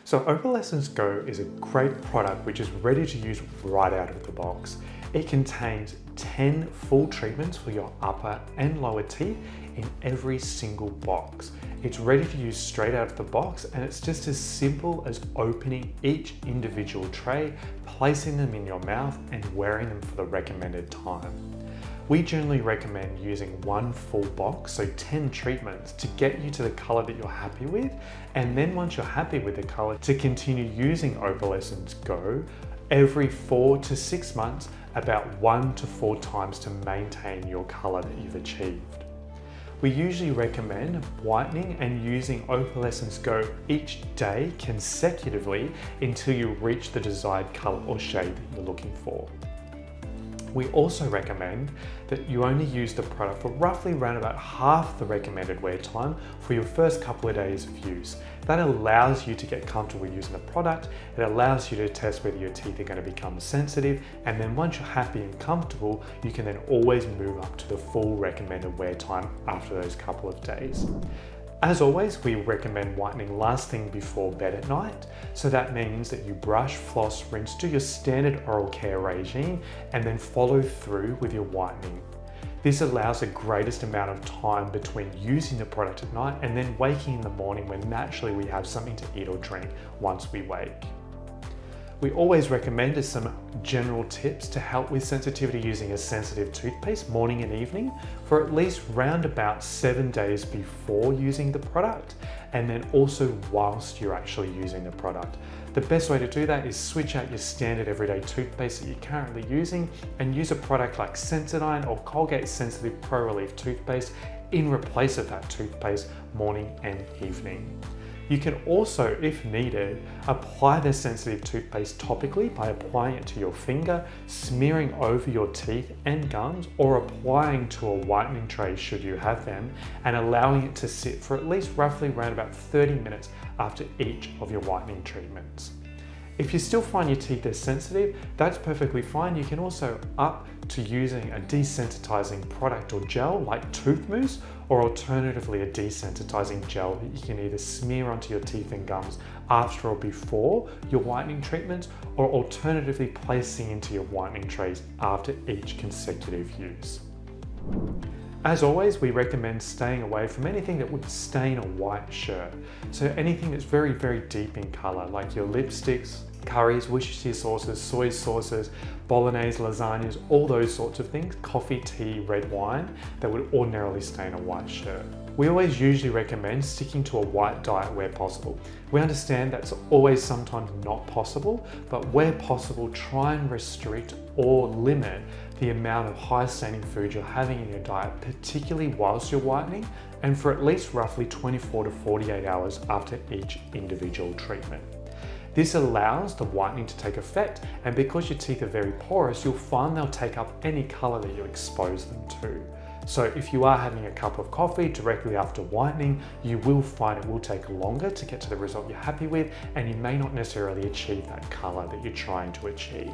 So Opalescence Go is a great product which is ready to use right out of the box. It contains 10 full treatments for your upper and lower teeth in every single box. It's ready to use straight out of the box, and it's just as simple as opening each individual tray, placing them in your mouth and wearing them for the recommended time. We generally recommend using one full box, so 10 treatments, to get you to the color that you're happy with. And then once you're happy with the color, to continue using Opalescence Go every 4 to 6 months, about 1 to 4 times to maintain your color that you've achieved. We usually recommend whitening and using Opalescence Go each day consecutively until you reach the desired color or shade that you're looking for. We also recommend that you only use the product for roughly around about half the recommended wear time for your first couple of days of use. That allows you to get comfortable using the product. It allows you to test whether your teeth are going to become sensitive, and then once you're happy and comfortable, you can then always move up to the full recommended wear time after those couple of days. As always, we recommend whitening last thing before bed at night. So that means that you brush, floss, rinse, do your standard oral care regime, and then follow through with your whitening. This allows the greatest amount of time between using the product at night and then waking in the morning, when naturally we have something to eat or drink once we wake. We always recommend some general tips to help with sensitivity using a sensitive toothpaste morning and evening for at least round about 7 days before using the product, and then also whilst you're actually using the product. The best way to do that is switch out your standard everyday toothpaste that you're currently using and use a product like Sensodyne or Colgate Sensitive Pro Relief toothpaste in replace of that toothpaste morning and evening. You can also, if needed, apply the sensitive toothpaste topically by applying it to your finger, smearing over your teeth and gums, or applying to a whitening tray should you have them, and allowing it to sit for at least roughly around about 30 minutes after each of your whitening treatments. If you still find your teeth are sensitive, that's perfectly fine. You can also up to using a desensitizing product or gel like tooth mousse, or alternatively a desensitizing gel that you can either smear onto your teeth and gums after or before your whitening treatments, or alternatively placing into your whitening trays after each consecutive use. As always, we recommend staying away from anything that would stain a white shirt. So anything that's very, very deep in color, like your lipsticks, curries, Worcestershire sauces, soy sauces, bolognese, lasagnas, all those sorts of things, coffee, tea, red wine, that would ordinarily stain a white shirt. We always usually recommend sticking to a white diet where possible. We understand that's always sometimes not possible, but where possible, try and restrict or limit the amount of high staining food you're having in your diet, particularly whilst you're whitening, and for at least roughly 24 to 48 hours after each individual treatment. This allows the whitening to take effect, and because your teeth are very porous, you'll find they'll take up any color that you expose them to. So if you are having a cup of coffee directly after whitening, you will find it will take longer to get to the result you're happy with, and you may not necessarily achieve that color that you're trying to achieve.